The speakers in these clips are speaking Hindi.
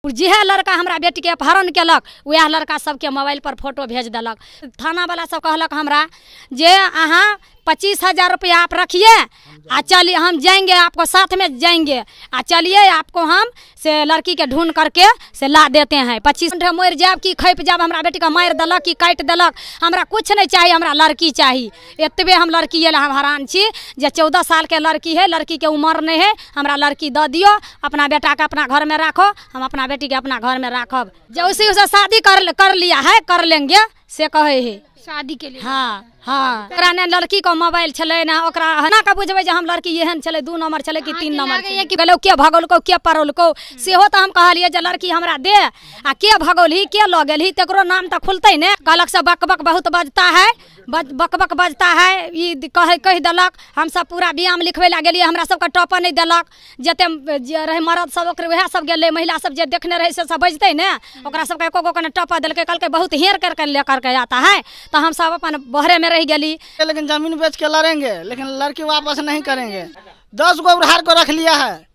जेह लड़का हमारा बेटी के अपहरण केलक वह लड़का सबके मोबाइल पर फोटो भेज दिलक। थाना वाला सब कहलक हमरा जे अहाँ 25,000 रुपया आप रखिए आ चलिए हम जाएंगे आपको साथ में जाएंगे आ चलिए आपको हम से लड़की के ढूंढ करके से ला देते हैं। 25 घंटे मर जाब कि खैप जाब हमरा बेटी का मार दिलक कि काट दिलक हमरा कुछ नहीं चाहिए, हमरा लड़की चाहिए। एतबे हम लड़की हम हैरान छी जे 14 साल के लड़की है, लड़की के उम्र नहीं है, हमरा लड़की दे दियो, अपना बेटा के अपना घर में रखो, हम अपना बेटी के अपना घर में रखब। जो उसी से शादी कर लिया है कर लेंगे से कहे है शादी के लिए। हाँ हाँ ओकरा ने लड़की को मोबाइल चले ना ओकरा हना का बुझबे जे हम लड़की एहन चले 2 नंबर चले कि 3 नंबर कि गलो के भगोलको के परोलको सेहो तो हम कहलिए जे लड़की हमरा दे आ के भगोलही के ल गेलही तकरो नाम तो खुलते ने। कहलक से बकबक बहुत बजता है, बकबक बजता है ई कह देलक। हम सब पूरा व्यायाम लिखवे ला गेलिए, हमरा सबके टॉपर नहीं देलक, जते रहे मर्द सब ओकरे वह सब गेले, महिला सब जे देखने रहे से सब बजते ने ओकरा सबके एको गो के टॉपर देलके, कहलके बहुत हेर करके लेकर के आता है। तो हम सब अपन बहरे में रह गली। लेकिन जमीन बेच के लड़ेंगे लेकिन लड़की वापस नहीं करेंगे। 10 गो उधार को रख लिया है,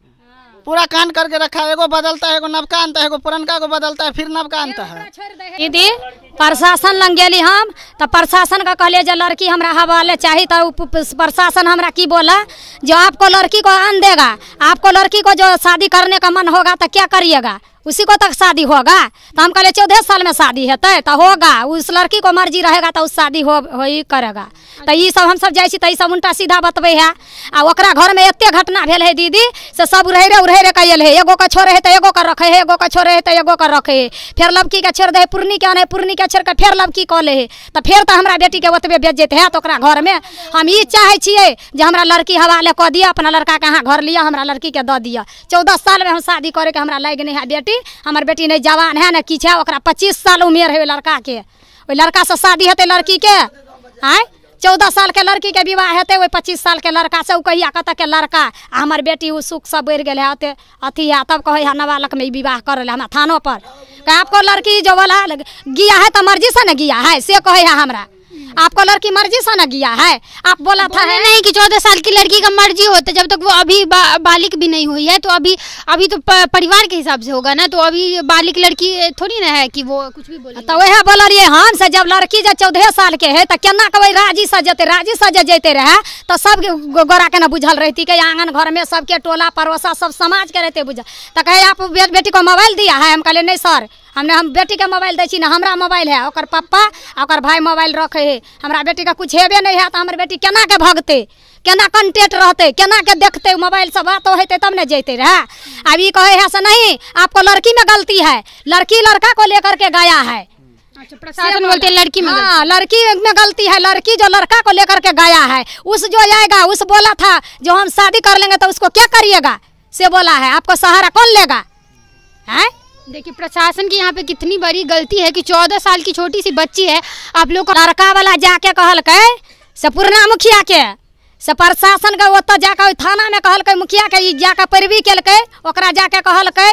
पूरा कान करके रखा है। एगो बदलता है, एगो नवका आता है, एगो पुरनका को बदलता है, फिर नवका आता है। दीदी प्रशासन लग गेली हम तो प्रशासन का कहलिए जो लड़की हमरा हवाले चाहिए तो प्रशासन हमरा की बोला जो आपको लड़की को आन देगा, आपको लड़की को जो शादी करने का मन होगा तो क्या करिएगा, उसी को तक शादी होगा। तो हम कहले 14 साल में शादी है तो होगा, उस लड़की को मर्जी रहेगा तो उस शादी हो ही करेगा। तो ये सब हम सब जाए तो ये सब उल्टा सीधा बतबे है। आ ओकरा घर में एते घटना भेल है दीदी से सब उड़े कैल है, एगो का छोड़े है तो एगो का रखे है, एगो का छोड़े है तो एगो का रखे है, फिर लड़की के छेड़ दे पूर्णी के आने, पूर्णी के छेड़ के फिर लड़की कह ले है। तो फिर तो हमरा बेटी के ओतबे बेच जेते है। तो ओकरा घर में हम ये चाहे छिए जे हमरा लड़की हवाले कह दिया, अपना लड़का के यहाँ घर लिया, हमरा लड़की के दे दिया। 14 साल में हम शादी करे के हमरा लाग नहीं है बेटी, हमार बेटी नहीं जवान है न किछ है, ओकरा 25 साल उम्र है लड़का के, ओई लड़का से शादी हेते लड़की के। आय 14 साल के लड़की के विवाह हेते, वही 25 साल के लड़का से कहिया कत के लड़का हमार बेटी उ सुख सब बढ़ गए है अथी है, तब कहे है नाबालक में विवाह कर ले हमरा थानों पर। आपको लड़की जो बोला गिया है तो मर्जी से न गिया है से कहे है हमरा, आपको लड़की मर्जी से न गिया है। आप बोला था है नहीं कि 14 साल की लड़की का मर्जी होता, जब तक वो अभी बालिक भी नहीं हुई है तो अभी तो परिवार के हिसाब से होगा ना, तो अभी बालिक लड़की थोड़ी ना है कि वो कुछ भी बोले। तो वह बोलिए हम से जब लड़की जब 14 साल के है तो केना कहे राजी सजे जेते रहे तो सब गोरा के ना बुझल रहती कि आंगन घर में सबके टोला पड़ोसा सब समाज के रहते बुझल। तो कहे आप बेटी को मोबाइल दिया है, हम कहले नहीं सर हम बेटी के मोबाइल दै छी ना, हमरा मोबाइल है, ओकर पप्पा ओकर भाई मोबाइल रखे है, हमरा बेटी का कुछ हेबे नहीं है। तो हमारे बेटी केना के भगते, केना कंटेक्ट रहते, केना के देखते, मोबाइल से बात होते तब न जेते रहे। अब ये कहे है से नहीं आपको लड़की में गलती है, लड़की लड़का को लेकर के गया है। अच्छा प्रशासन बोलते हैं लड़की में, हाँ लड़की में गलती है, लड़की जो लड़का को लेकर के गया है उस जो आएगा उस बोला था जो हम शादी कर लेंगे तो उसको क्या करिएगा से बोला है, आपको सहारा कौन लेगा है। देखिए प्रशासन की यहाँ पे कितनी बड़ी गलती है कि 14 साल की छोटी सी बच्ची है, आप लोग को लड़का वाला जाके कहलकै से पूर्णा मुखिया के से प्रशासन के ओत जाके थाना में कहलकै मुखिया के जाके पैरवी केलकै, ओकरा जाके कहलकै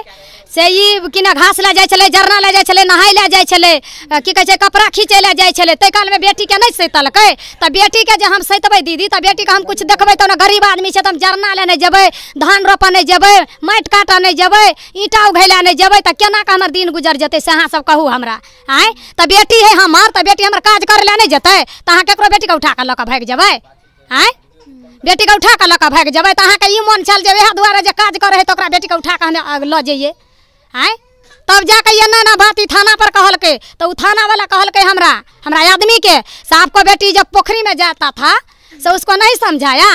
से ई कि ना घास ले जाय छले, जरना ले जाय छले, नहाय ले जाय छले, की कहे छै कपड़ा खींचे ले जाय छले। तै काल में बेटी के नहीं सैतलकै त बेटी के जे हम सैतबै दीदी त बेटी के हम कुछ देखबै त ना गरीब आदमी छै त हम जरना ले नहीं जेबै, धान रोपा नहीं जेबै, माटि काटा नहीं जेबै, ईंटा उघैला नहीं जेबै त केना के हमर दिन गुजर जेतै से अहाँ सब कहू हमरा। आय त बेटी है हमर त बेटी हमर काज करे ले नहीं जेतै त अहाँ केकरो बेटी के उठा के ल के भाग जेबै। आय बेटी के उठा के ल के भाग जेबै त अहाँ के ई मन चल जेबै दुआरे जे काज करे है त ओकरा बेटी के उठा के ल जाइए। आय तब जाके ये ना बात थाना पर कहलके तो उ थाना वाला कहलके हमरा आदमी के से आपको बेटी जब पोखरी में जाता था से उसको नहीं समझाया,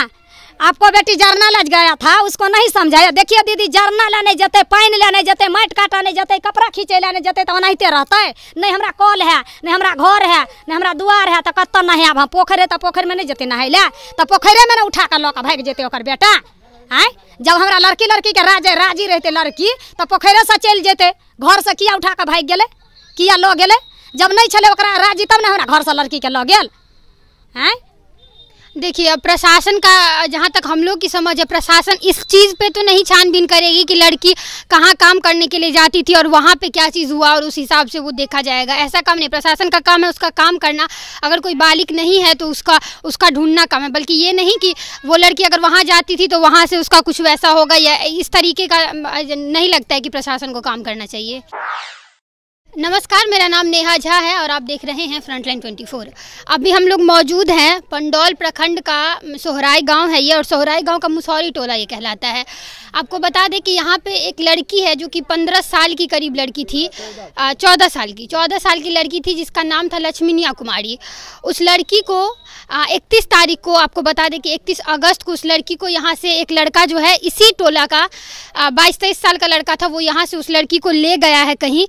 आपको बेटी जरना लज गया था उसको नहीं समझाया। देखिए दीदी जरना लेने जते, पानी लेने जते, माटि काटा नहीं जते, कपड़ा खींचे लेने जते तो ओनाहिते रहते। नहीं हमरा कल है, नहीं हमरा घर है, नहीं हमरा दुआर है तो कत नहीं आब हम पोखरे तो पोखर में नहीं जते नहाय ले तो पोखरे में ना उठा कर लऽ भाग जेते ओकर बेटा। आय जब हमरा लड़की के राजी रहते लड़की तो पोखरे से चल जेते, घर से किया उठा के भाग गेले, किया लो गेले, जब नहीं छले ओकरा राजी तब ना हमरा घर से लड़की के लो गेल। आय देखिए, अब प्रशासन का जहाँ तक हम लोग की समझ है, प्रशासन इस चीज़ पे तो नहीं छानबीन करेगी कि लड़की कहाँ काम करने के लिए जाती थी और वहाँ पे क्या चीज़ हुआ और उस हिसाब से वो देखा जाएगा। ऐसा काम नहीं, प्रशासन का काम है उसका काम करना। अगर कोई बालिग नहीं है तो उसका ढूंढना काम है, बल्कि ये नहीं कि वो लड़की अगर वहाँ जाती थी तो वहाँ से उसका कुछ वैसा होगा, या इस तरीके का नहीं लगता है कि प्रशासन को काम करना चाहिए। नमस्कार, मेरा नाम नेहा झा है और आप देख रहे हैं फ्रंटलाइन 24। अभी हम लोग मौजूद हैं पंडौल प्रखंड का सोहराई गांव है ये, और सोहराई गांव का मुसौरी टोला ये कहलाता है। आपको बता दें कि यहाँ पे एक लड़की है जो कि 15 साल की करीब लड़की थी, 14 साल की लड़की थी जिसका नाम था लक्ष्मीनिया कुमारी। उस लड़की को 31 तारीख को, आपको बता दें कि 31 अगस्त को उस लड़की को यहाँ से एक लड़का जो है इसी टोला का 22-23 साल का लड़का था, वो यहाँ से उस लड़की को ले गया है कहीं।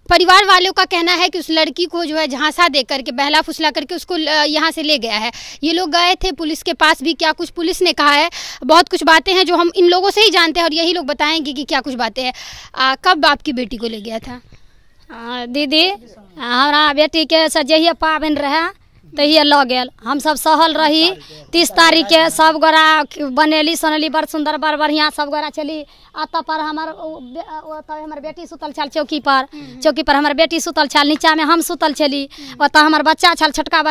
परिवार वालों का कहना है कि उस लड़की को जो है झांसा दे करके, बहला फुसला करके उसको यहाँ से ले गया है। ये लोग गए थे पुलिस के पास भी, क्या कुछ पुलिस ने कहा है, बहुत कुछ बातें हैं जो हम इन लोगों से ही जानते हैं और यही लोग बताएंगे कि क्या कुछ बातें हैं। कब आपकी बेटी को ले गया था? दीदी, हमारा बेटी के सजहिया पाबन रहे तहिए लऽ गेल। हम सब सहल रही। 30 तारीख के सब गोरा बनेली सोनेली, बड़ सुंदर बड़ बढ़िया सब गोरा चली। अतः पर हमार बेटी सुतल छल चौकी पर हमार बेटी सुतल छल, नीचा में हम सुतल छली। ओतऽ हमार बच्चा छल, छोटका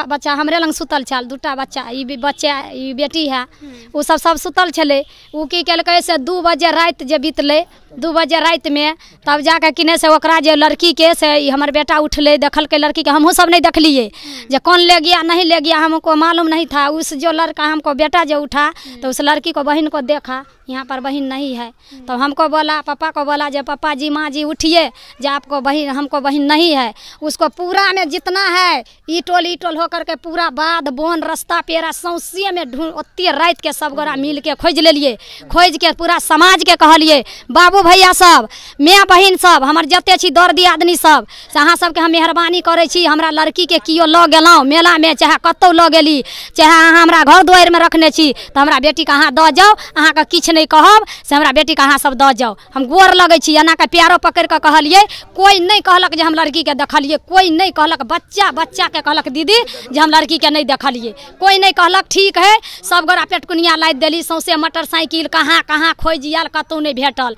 बच्चा हमरे लंग सुतल छल, 2टा बच्चा, ई बेटी है, वो सब सुतल छले। वो की केलकै से 2 बजे रात जे बीतले, 2 बजे रात में तब जाके किने से ओकरा जे लड़की के से हमार बेटा उठले, देखल के लड़की के, हमहूँ सब नहीं देखलिए जे कौन ले गया नहीं ले गया, हमको मालूम नहीं था। उस जो लड़का हमको बेटा जो उठा तो उस लड़की को बहन को देखा, यहाँ पर बहन नहीं है। तो हमको बोला, पापा को बोला, जब पापा जी माँ जी उठिए, जब आपको बहन, हमको बहन नहीं है। उसको पूरा में जितना है ईटोल होकर के पूरा बाद बोन रास्ता पेरा सौंसे में ढूंढ, ओते रात के सब गोरा मिल के खोज लेलिए। खोज के पूरा समाज के कहलिए, बाबू भैया सब, माँ बहन सब, हमर जते छी दर्द आदमी सब, अहाँ सबके हम मेहरबानी करे छी, हमरा लड़की के कियो लऽ गेलहुँ मेला में, चाहे कतौ लऽ गेली, चाहे अहाँ हमरा घर दुआरि में रखने छी, तो हमरा बेटी के अहाँ दऽ जाओ। अहाँके किछु नहीं कहब से हमरा बेटी के अहाँ सब दऽ जाओ। हम गोर लगै छी, एना के प्यारो पकड़ के कहलिए। कोई नहीं कहलक जे हम लड़की के देखलिए, कोई नहीं कहलक। बच्चा के कहलक दीदी जे हम लड़की के नहीं देखलिए, कोई नहीं कहलक। ठीक है, सब गोरा पेटकुनिया लाद देली, सौंसे मोटरसाइकिल कहाँ खोज आयल, कतौ नहीं भेटल।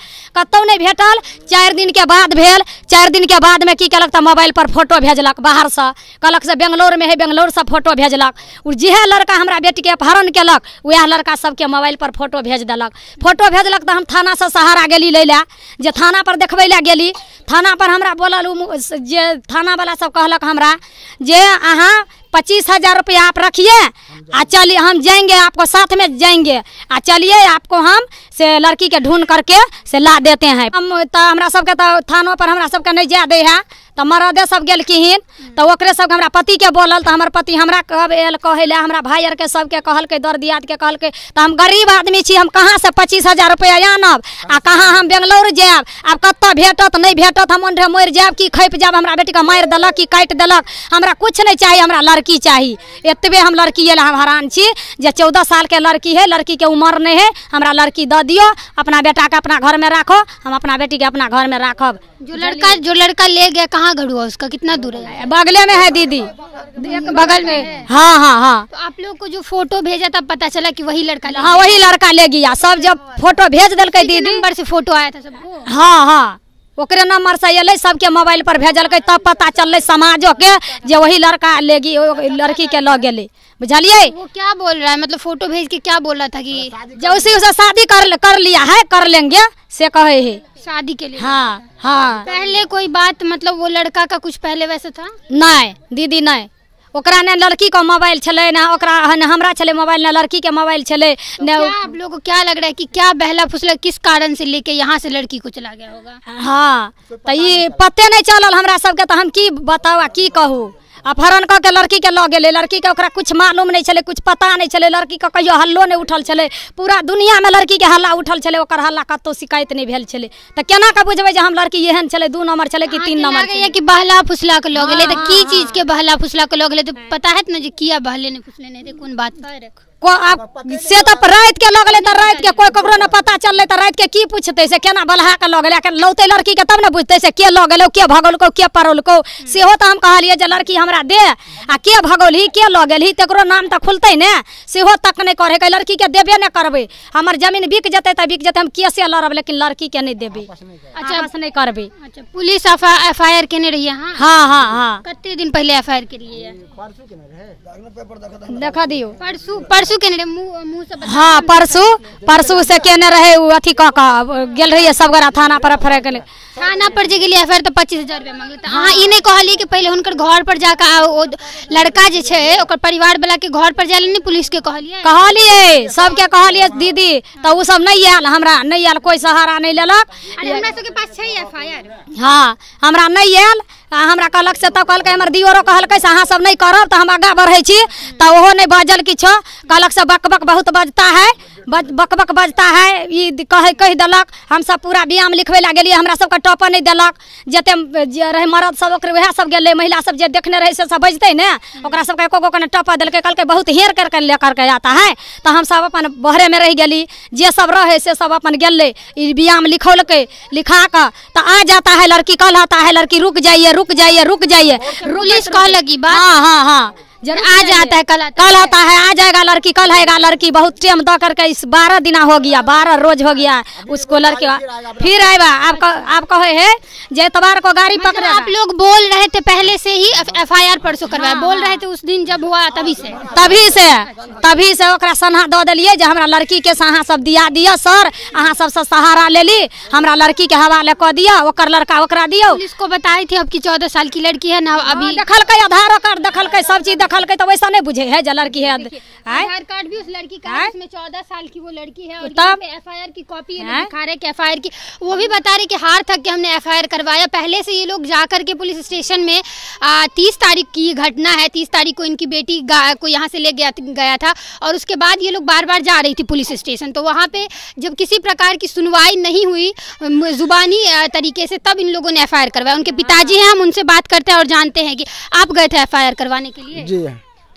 4 दिन के बाद भेल। 4 दिन के बाद में की केलक तो मोबाइल पर फोटो भेजलक बाहर से, कहलक से बेंगलोर में है, बेंगलोर से फोटो भेजलक। जेहे लड़का हमरा बेटी के अपहरण केलक वह लड़का सबके मोबाइल पर फोटो भेज देलक। फोटो भेजलक तो हम थाना से सहारा गेली लै ला, जे थाना पर देखबै ला गेली। थाना पर हमरा बोलल, जे थाना वाला सब कहलक हमरा जे अहाँ 25,000 रुपया आप रखिए, चलिए हम जाएंगे, आपको साथ में जाएंगे, चलिए आपको हम से लड़की के ढूंढ करके से ला देते हैं। हम तो हमरा सबके तो थानों पर हमरा सबके नहीं जा दे है, तो मरदे सब गेलखिन, तो ओकरे सब हमरा पति के बोलल, तो हमार पति हमरा कब एल कहे ला, हमरा भाई आर के सबके कहलकै, दर दियाद के कहलकै। तो हम गरीब आदमी छी, हम कहाँ से 25,000 रुपया आनब, आ कहाँ हम बेंगलोर जायब। आब कतऽ भेटत नहीं भेटत, हम ओंढे मरि जायब कि खैप जायब। हमरा बेटी के मारि देलक कि काटि देलक, हमरा कुछ नहीं चाहिए, हमरा लड़की चाहिए। एतबे हम लड़की ला हम हैरान छी जे 14 साल के लड़की है, लड़की के उम्र नहीं है, हमरा लड़की दऽ दियो। अपना बेटा के अपना घर में राखो, हम अपना बेटी के अपना घर में राखब। जो लड़का ले गया कहाँ घर हुआ उसका, कितना दूर है? बगले में है दीदी, बगल में। हाँ। तो आप लोग को जो फोटो भेजा तब पता चला कि वही लड़का ले? हाँ, वही लड़का ले गया। सब जब फोटो भेज दिल दीदी, नंबर से फोटो आया था सबको। हाँ, ओकरे नंबर से अल, सबके मोबाइल पर भेजल, तब पता चल समाजों के जे वही लड़का ले गई, लड़की के लऽ गेले। बुझलिए? वो क्या बोल रहा है, मतलब फोटो भेज के क्या बोल रहा था कि जो उसे शादी कर लिया है, कर लेंगे से कहे है शादी के लिए? हाँ। पहले कोई बात, मतलब वो लड़का का कुछ पहले वैसे था? नहीं दीदी, नहीं। ओकरा ने लड़की को मोबाइल चले ना, ओकरा हमरा चले मोबाइल ना, लड़की के मोबाइल चले। तो क्या आप लोगों को क्या लग रहा है कि क्या बहला फुसला किस कारण से लेके यहाँ से लड़की को चला गया होगा? हाँ, तो ये पते नहीं चलल हमरा सबके, तो हम की बतावा, की कहूँ। अपहरण करके लड़की के लऽ गेले, लड़की के ओकरा कुछ मालूम नहीं चले, कुछ पता नहीं चले, लड़की के कहियो हल्लो नहीं उठल चले, पूरा दुनिया में लड़की के हल्ला उठल चले, ओकर हल्ला कतौ शिकायत नहीं भेल चले। तो केना का बुझबे जे हम लड़की एहन चले, 2 नंबर चले कि 3 नंबर चले? कि बहला फुसला के लऽ गेले, तो की चीज के बहला फुसला के लऽ गेले, तो पता है ना जे किया बहले ने फुसले नहीं थे, कौन बात पर? से तो रात के लगले तो रात के कोई ककरो न पता चलले तो रात के की पूछते से केना बलहा के लगले के लौते लड़की के तब न बुझते से के लगलो के भगोलको के परोलको सेहो तो हम कहलिए जे लड़की हमरा दे आ के भगोलही के लगलही तकरो नाम तो खुलते ने सेहो तक नहीं करे के लड़की के देबे न करबे हमर जमीन बिक जते त बिक जते हम केसे लड़ब लेकिन लड़की के नहीं देबे अच्छा बस नहीं करबे। अच्छा पुलिस एफआईआर केने रही है? हां हां हां कितने दिन पहले एफआईआर के लिए है? देखा दियो परसों केने रहे मुंह से हाँ परसों से केने रहे अथी कह गेल रही सबगरा थाना पर फरे गेल थाना पर जे गेली एफआईआर तो 25,000 रुपया मांगले त अहाँ ई नहीं कहलिए कि पहले हुनकर घर पर जाकर लड़का जे छे ओकर परिवार वाला के घर पर जाले नहीं पुलिस के कहलिए सबके कहलिए दीदी तो उ सब नहीं आयल हमरा नहीं आयल कोई सहारा नहीं लेलक। अरे हमरा सब के पास छै एफआईआर हाँ हमरा नहीं आयल हमरा कहलक से तब कहलकै हमर दियोरो कहलकै से अहाँ सब नहीं करब तो हम आगा बढ़े छी तो ओहो नहीं बाजल किछो कहलक से बकबक बहुत बजता है बकबक बजता है ई कह देलक हम सब पूरा व्यायाम लिखबे ला गेलिए हमरा सबके टॉपर नहीं देलक जते रहे मर्द सब ओकरे वएह सब गेले महिला सब जे देखने रहे से सब बजते ने ओकरा सबके एको को ने टॉपर देलकै कहलकै बहुत हेर करके लेकर के आता है तो हम सब अपन बहरे में रह गेली जे सब रहे से सब अपन गेले ई व्यायाम लिखौलकै लिखा के तो आ जाता है लड़की कहलाता है लड़की रुक जाइए पुलिस कहलगी बात हाँ हाँ हाँ आ जाता है कल आता है आ जाएगा लड़की कल आएगा लड़की बहुत टाइम द करके इस 12 दिन हो गया 12 रोज हो गया उसको लड़की फिर आएगा आप कहे है जे इतवार को गाड़ी पकड़े। आप लोग बोल रहे थे पहले से ही एफआईआर परसों करवाया बोल रहे थे उस दिन जब हुआ तभी से ओकरा सन्हा दो दिलिए जे हमरा लड़की के अहाँ सब दिया दिया सर अहाँ सबसे सहारा ले ली हमरा लड़की के हवाले कह दिया ओकर लड़का ओकरा दियो। पुलिस को बताई थी आपकी 14 साल की लड़की है ना अभी देखलकै आधार कार्ड देखलकै सब चीज देखलकै तो वैसा नहीं बुझे है जो लड़की है आधार कार्ड भी उस लड़की का है इसमें 14 साल की वो लड़की है और तब एफआईआर की कॉपी दिखा रहे कि एफआईआर की वो भी बता रहे कि हार थक के हमने एफआईआर करवाया। पहले से ये लोग जाकर के पुलिस स्टेशन में 30 तारीख की घटना है 30 तारीख को इनकी बेटी को यहाँ से ले गया था और उसके बाद ये लोग बार बार जा रही थी पुलिस स्टेशन तो वहाँ पे जब किसी प्रकार की सुनवाई नहीं हुई जुबानी तरीके से तब इन लोगों ने एफआईआर करवाया। उनके पिताजी हैं हम उनसे बात करते हैं और जानते हैं कि आप गए थे एफआईआर करवाने के लिए जी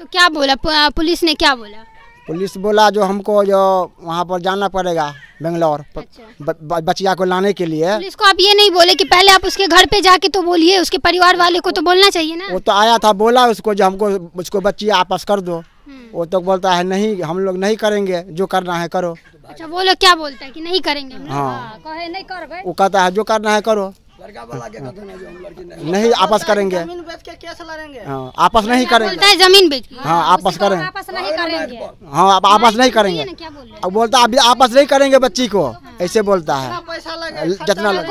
तो क्या बोला पुलिस ने क्या बोला? पुलिस बोला जो हमको जो वहाँ पर जाना पड़ेगा बेंगलोर अच्छा। बच्चिया को लाने के लिए। पुलिस को आप ये नहीं बोले कि पहले आप उसके घर पे जाके तो बोलिए उसके परिवार वाले को तो बोलना चाहिए ना। वो तो आया था बोला उसको जो हमको उसको बच्ची आपस कर दो वो तो बोलता है नहीं हम लोग नहीं करेंगे जो करना है करो। अच्छा वो लोग क्या बोलता है कि नहीं करेंगे? हाँ कहे नहीं करबे वो कहता है जो करना है करो नहीं आपस करेंगे जमीन बेच के केस लड़ेंगे। हाँ आपस नहीं करेंगे बोलता है जमीन बेच हाँ आपस करेंगे आपस नहीं करेंगे हाँ आप आपस नहीं करेंगे क्या बोल रहे अब बोलता अभी आपस नहीं करेंगे बच्ची को ऐसे बोलता है पैसा लगे जितना हैं?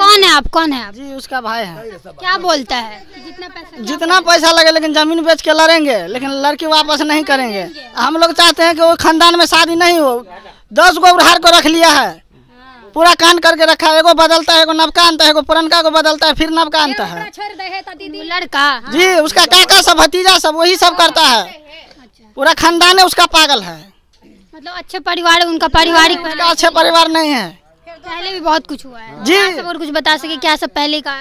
कौन है आप जी उसका भाई है। क्या बोलता है जितना पैसा लगे लेकिन जमीन बेच के लड़ेंगे लेकिन लड़की वापस नहीं करेंगे। हम लोग चाहते हैं कि वो खानदान में शादी नहीं हो 10 गो उधार को रख लिया है पूरा कान करके रखा है एगो बदलता है एगो नबका आता है एगो पुरनका को बदलता है फिर नबका आता है। लड़का जी उसका काका सब भतीजा सब वही सब करता है पूरा खानदान है उसका पागल है मतलब अच्छे परिवार है उनका पारिवारिक अच्छे परिवार नहीं है पहले भी बहुत कुछ हुआ है जी सब और कुछ बता सके क्या सब पहले का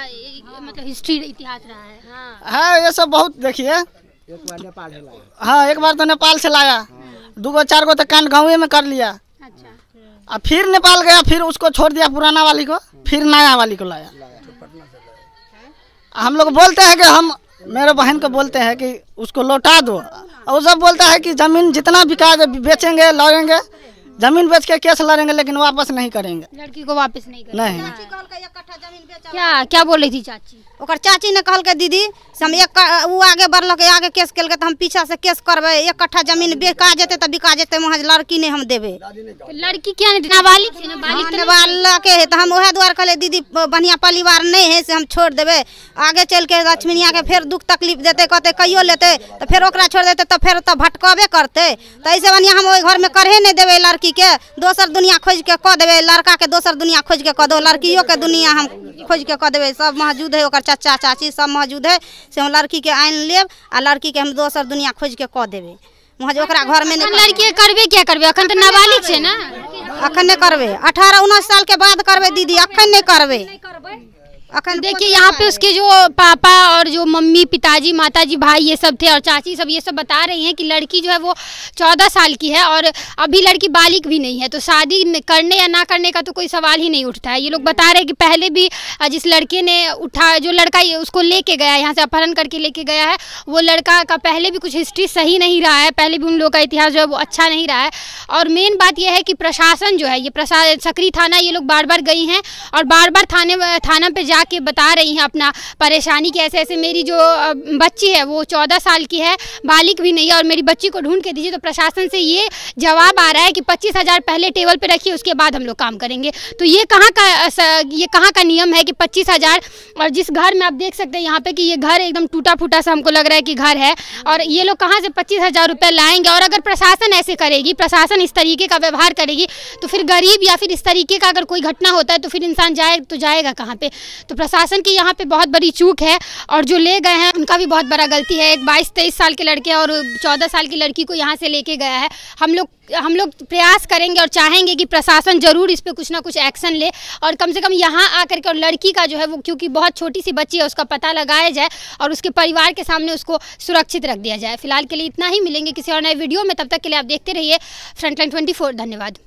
मतलब हिस्ट्री इतिहास रहा है? ये सब बहुत देखिए हाँ एक बार तो नेपाल से लाया 2 4 गो तो कान गाँव में कर लिया अब फिर नेपाल गया फिर उसको छोड़ दिया पुराना वाली को फिर नया वाली को लाया। हम लोग बोलते हैं कि हम मेरे बहन को बोलते हैं कि उसको लौटा दो और सब बोलता है कि जमीन जितना बिका बेचेंगे लड़ेंगे जमीन बेच के केस लड़ेंगे लेकिन वापस नहीं करेंगे लड़की को वापस नहीं करेंगे। नहीं क्या बोल रही थी चाची? ओकर चाची ने कहल के दीदी से हम वो आगे बढ़ल के आगे केस केल के तो हम पीछा से केस करबे 1 कट्ठा जमीन बिका जेते तो बिका जेते वहाँ लड़की नहीं हम देबे। तो लड़की क्या नहीं नाबालिग थी नाबालिग के है तो हम वह द्वार कहले दीदी बढ़िया परिवार नहीं है से हम छोड़ देबे आगे चल के लक्ष्मीनिया के फिर दुख तकलीफ देते कहते कहियो लेते तो फिर ओकरा छोड़ देते तो फिर तो भटकबे करते तो ऐसे बढ़िया हम ओहि घर में करहे नहीं देबे लड़की के दोसर दुनिया खोज के कह देबे लड़का के दोसर दुनिया खोज के कह दो लड़कियों के दुनिया हम खोज के कह देबे सब मौजूद है ओकर चाचा चाची सब मौजूद है से हम लड़की के आइन लेब आ लड़की के हम दोसर दुनिया खोज के कह देबे वहाँ ओकरा घर में नहीं लड़की करबे क्या करबे अखन तो नाबालिग है ना अखन नहीं करबे 18 19 साल के बाद करबे दीदी अखन नहीं करबे अखन देखिए यहाँ पे उसके जो पापा और जो मम्मी, पिताजी, माताजी, भाई ये सब थे और चाची सब ये सब बता रही हैं कि लड़की जो है वो 14 साल की है और अभी लड़की बालिग भी नहीं है, तो शादी करने या ना करने का तो कोई सवाल ही नहीं उठता है। ये लोग बता रहे हैं कि पहले भी जिस लड़के ने जो लड़का उसको लेके गया, यहाँ से अपहरण करके लेके गया है, वो लड़का का पहले भी कुछ हिस्ट्री सही नहीं रहा है, पहले भी उन लोगों का इतिहास जो है वो अच्छा नहीं रहा है। और मेन बात यह है कि प्रशासन जो है, ये सकरी थाना, ये लोग बार बार गई हैं और बार बार थाना पे जाके बता रही हैं अपना परेशानी कि ऐसे ऐसे मेरी जो बच्ची है वो 14 साल की है, बालिग भी नहीं है और मेरी बच्ची को ढूंढ के दीजिए। तो प्रशासन से ये जवाब आ रहा है कि 25,000 पहले टेबल पे रखिए, उसके बाद हम लोग काम करेंगे। तो ये कहाँ का नियम है कि 25,000? और जिस घर में आप देख सकते हैं यहाँ पे कि ये घर एकदम टूटा फूटा सा हमको लग रहा है कि घर है, और ये लोग कहाँ से 25,000 रुपये लाएंगे? और अगर प्रशासन ऐसे करेगी, प्रशासन इस तरीके का व्यवहार करेगी, तो फिर गरीब या फिर इस तरीके का अगर कोई घटना होता है तो फिर इंसान जाएगा कहाँ पे? तो प्रशासन की यहाँ पे बहुत बड़ी चूक है और जो ले गए हैं उनका भी बहुत बड़ा गलती है। एक 22-23 साल के लड़के और 14 साल की लड़की को यहाँ से लेके गया है। हम लोग प्रयास करेंगे और चाहेंगे कि प्रशासन ज़रूर इस पे कुछ ना कुछ एक्शन ले और कम से कम यहाँ आकर के और लड़की का जो है वो, क्योंकि बहुत छोटी सी बच्ची है, उसका पता लगाया जाए और उसके परिवार के सामने उसको सुरक्षित रख दिया जाए। फिलहाल के लिए इतना ही, मिलेंगे किसी और नए वीडियो में, तब तक के लिए आप देखते रहिए फ्रंटलाइन 24। धन्यवाद।